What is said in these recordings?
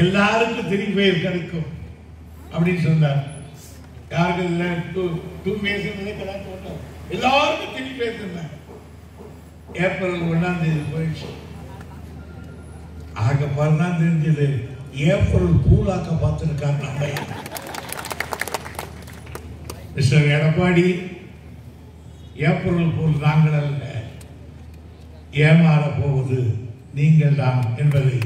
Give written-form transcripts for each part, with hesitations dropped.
எல்லாருக்கும் திருப்பி கிடைக்கும் அப்படின்னு சொன்னார். யாருக்கு இல்லை எல்லாருக்கும் திருப்பி சொன்னார். ஏப்ரல் 1ஆம் தேதி போயிடுச்சு. ஆக தான் தெரிஞ்சது ஏப்ரல் பூலாக்க பார்த்துருக்காங்க நம்ம. மிஸ்டர் எடப்பாடி, ஏப்ரல் பூல் நாங்கள் அல்ல, ஏமாற போவது நீங்கள் தான் என்பதை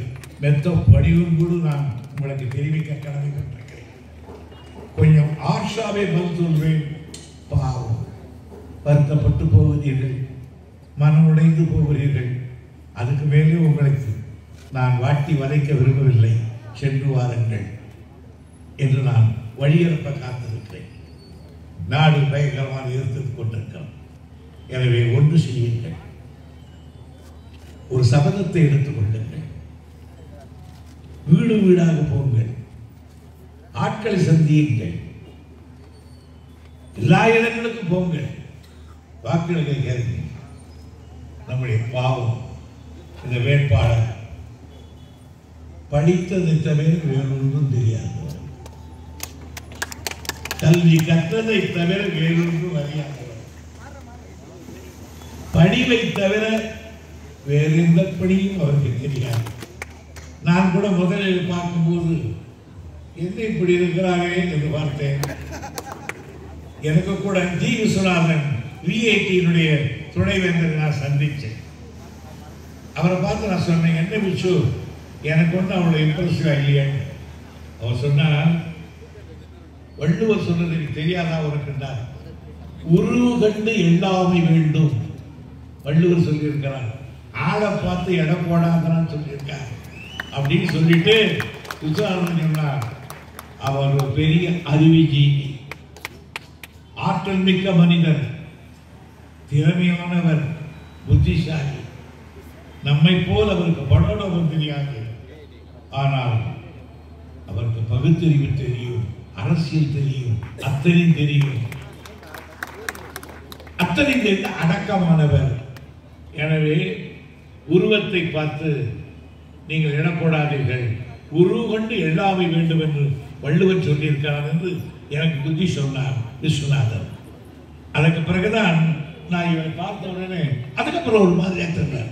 மெத்த படியோடு நான் உங்களுக்கு தெரிவிக்க கடமைப்பட்டிருக்கிறேன். கொஞ்சம் ஆர்ஷாவே பதில் சொல்வேன். பாவம், வருத்தப்பட்டு போகிறீர்கள், மனம் உடைந்து போகிறீர்கள். அதுக்கு மேலே உங்களுக்கு நான் வாட்டி வதைக்க விரும்பவில்லை. சென்று வாருங்கள் என்று நான் வழியறுப்ப காத்திருக்கிறேன். நாடு பயங்கரமாக இருத்துக் கொண்டிருக்கிறோம். எனவே ஒன்று செய்யுங்கள், ஒரு சபதத்தை எடுத்துக் கொள்ளுங்கள், வீடு வீடாக போங்கள், ஆட்களை சந்தியுங்கள், எல்லா இடங்களுக்கும் போங்கள், வாக்குகளை கேளுங்கள். நம்முடைய பாவம், இந்த வேட்பாளர் படித்ததை தவிர வேறொன்றும் தெரியாது, கல்வி கற்றதை தவிர வேறொன்றும் அறியாதவர், படிவை தவிர வேறு எந்த பணியும் அவருக்கு தெரியாது. நான் கூட முதலில் பார்க்கும்போது என்ன இப்படி இருக்கிறாரே என்று பார்த்தேன். எனக்கு கூட ஜி விஸ்வநாதன் விஐடியினுடைய துணைவேந்தரை நான் சந்திச்சேன். அவரை பார்த்து நான் சொன்னேன், என்ன விச்சு எனக்கு ஒன்று அவளை இம்ப்ரெசிவா இல்லையான்னு. அவர் சொன்னார், வள்ளுவர் சொன்னது எனக்கு தெரியாதா உனக்குண்டார், உருவு கண்டு எல்லாமே வேண்டும். வள்ளுவர் சொல்லியிருக்கிறார், ஆளை பார்த்து இடம் போடாதான் சொல்லியிருக்கார் அப்படின்னு சொல்லிட்டு விஸ்வநாதன் சொன்னார், அவர் ஒரு பெரிய அறிவுஜீவி, ஆற்றல் மிக்க மனிதர், திறமையானவர், புத்திசாலி. நம்மை போல் அவருக்கு படோடமும் தெரியாது, ஆனால் அவருக்கு பகுத்தறிவு தெரியும், அரசியல் தெரியும், அத்தனையும் தெரியும். அத்தனை தெரிந்த அடக்கமானவர். எனவே உருவத்தை பார்த்து நீங்கள் இடம் போடாதீர்கள், உருவு கொண்டு எல்லாமே வேண்டும் என்று வள்ளுவர் சொல்லியிருக்கிறார் என்று எனக்கு புத்தி சொன்னார் விஸ்வநாதன். அதற்கு பிறகுதான் நான் இவரை பார்த்த உடனே அதுக்கப்புறம் ஒரு மாதிரியா தெரிந்தார்.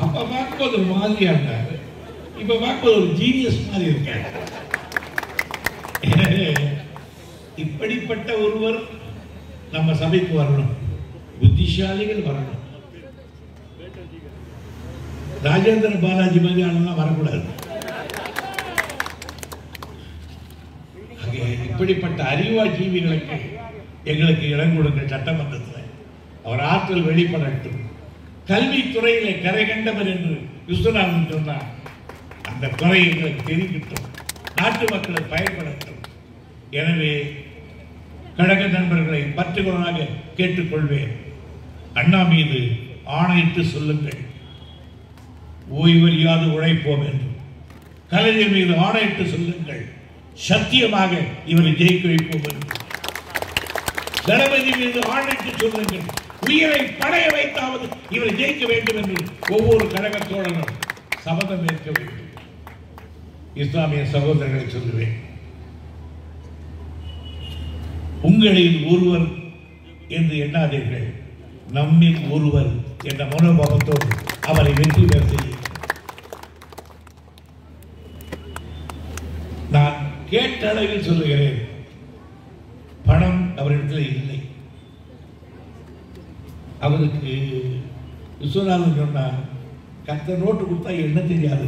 அப்ப பார்க்கும்போது ஒரு மாதிரியா இருந்தார், இப்ப பார்க்கும்போது ஒரு ஜீனியஸ் மாதிரி இருக்கார். இப்படிப்பட்ட ஒருவர் நம்ம சபைக்கு வரணும், புத்திசாலிகள் வரணும். ராஜேந்திர பாலாஜி மாதிரி ஆளுநர் வரக்கூடாது. இப்படிப்பட்ட அறிவா ஜீவிகளுக்கு எங்களுக்கு இடம் கொடுங்க சட்டமன்றத்தில். அவர் ஆற்றல் வெளிப்படட்டும். கல்வித்துறையிலே கரை கண்டவர் என்று விஸ்வநாதன் சொன்னார். அந்த துறை எங்களுக்கு தெரிவிக்கட்டும், நாட்டு மக்களுக்கு பயன்படட்டும். எனவே கழக நண்பர்களை பற்றுகளாக கேட்டுக்கொள்வேன். அண்ணா மீது ஆணையிட்டு சொல்லுங்கள், ஓய்வறியாது உழைப்போம் என்று. கலைஞர் மீது ஆணையிட்டு சொல்லுங்கள், சத்தியமாக இவரை ஜெயிக்க வைப்போம் என்று. தளபதி மீது ஆணையிட்டு சொல்லுங்கள், உயிரை படைய வைத்தாவது இவரை ஜெயிக்க வேண்டும் என்று ஒவ்வொரு கழக தோழரும் சபதம் ஏற்க வேண்டும். இஸ்லாமிய சகோதரர்களை சொல்லுவேன், உங்களில் ஒருவர் என்று எண்ணாதீர்கள், நம்மில் ஒருவர் என்ற மனோபாவத்தோடு அவரை வெற்றி பெற செய்ய. நான் கேட்ட அளவில் சொல்லுகிறேன், பணம் அவரிடத்தில் இல்லை. அவருக்கு விஸ்வநாதன் சொன்னா, கத்த நோட்டு கொடுத்தா என்ன தெரியாது.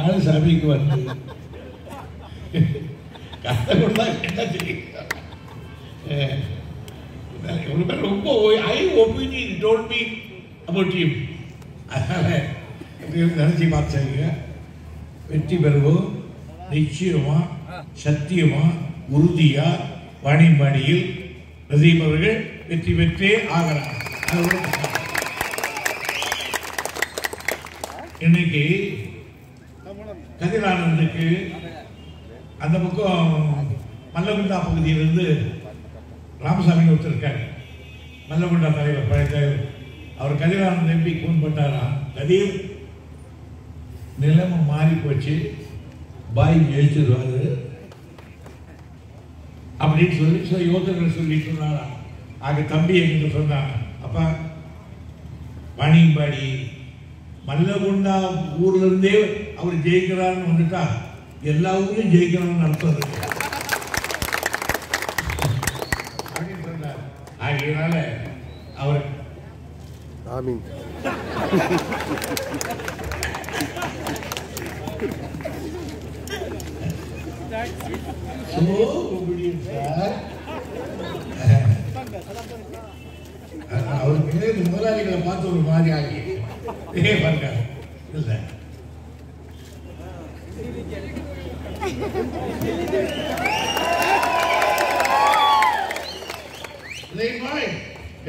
ஆளு சபைக்கு வந்து கத்த கொடுத்தா என்ன தெரியும். ரொம்ப I opinion don't me about you. அதனால நினைச்சு பார்த்தாங்க, வெற்றி பெறுவோம் நிச்சயமா, சத்தியமா, உறுதியா. வாணியம்பாடியில் நசீம் அவர்கள் வெற்றி பெற்றே ஆகிறார். இன்னைக்கு கதிரானந்துக்கு அந்த பக்கம் மல்லகுண்டா பகுதியிலிருந்து ராமசாமி ஒருத்தர் இருக்காரு, மல்லகுண்டா தலைவர், பழைய தலைவர். அவர் கதிரானந்த் எம்பி ஃபோன் பண்ணாராம், கதிர் நிலைமை மாறி போச்சு, பாய் ஜெயிச்சிருவாரு அப்படின்னு சொல்லி சில யோசனைகள் சொல்லிட்டு இருந்தாராம். ஆக தம்பி எங்கிட்ட சொன்னாங்க, அப்பா வாணியம்பாடி மல்லகுண்டா ஊர்ல இருந்தே அவர் ஜெயிக்கிறான்னு வந்துட்டா எல்லா ஊரையும் ஜெயிக்கணும்னு அர்த்தம் இருக்கு அப்படின்னு சொன்னார். ஆகையினால அவர் ஆமீன். அவருக்கு முதலாளிகளை பார்த்து ஒரு மாதிரி ஆகி பாருங்க இல்ல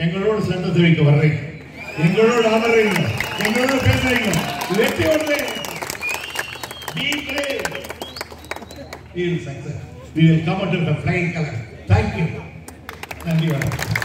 எங்களோட சட்டத்தை வைக்க வர்றீங்க, எங்களோட அமர்றீங்க, எங்களோட பேசுறீங்க, வெற்றி ஒன்று. We will success. We will come out of the flying color. Thank you. நன்றி வணக்கம்.